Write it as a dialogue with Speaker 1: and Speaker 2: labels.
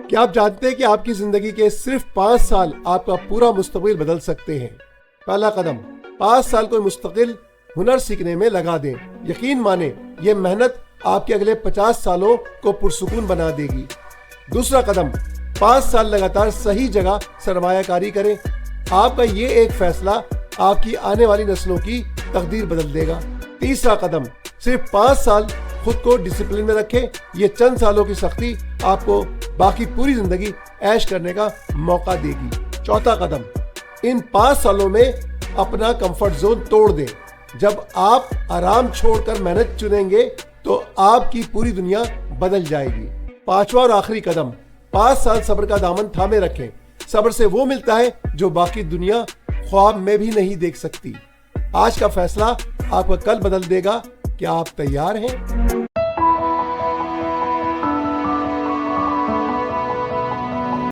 Speaker 1: क्या आप जानते हैं कि आपकी जिंदगी के सिर्फ 5 साल आपका पूरा मुस्तकबिल बदल सकते हैं? पहला कदम, 5 साल कोई मुस्तकिल हुनर सीखने में लगा दें। यकीन माने ये मेहनत आपके अगले 50 सालों को पुरसुकून बना देगी। दूसरा कदम, 5 साल लगातार सही जगह सरमायाकारी करें। आपका ये एक फैसला आपकी आने वाली नस्लों की तकदीर बदल देगा। तीसरा कदम, सिर्फ 5 साल खुद को डिसिप्लिन में रखें। ये चंद सालों की सख्ती आपको बाकी पूरी जिंदगी ऐश करने का मौका देगी। चौथा कदम, इन 5 सालों में अपना कंफर्ट जोन तोड़ दें। जब आप आराम छोड़कर मेहनत चुनेंगे तो आपकी पूरी दुनिया बदल जाएगी। पांचवा और आखिरी कदम, 5 साल सब्र का दामन थामे रखें। सब्र से वो मिलता है जो बाकी दुनिया ख्वाब में भी नहीं देख सकती। आज का फैसला आपका कल बदल देगा। क्या आप तैयार हैं?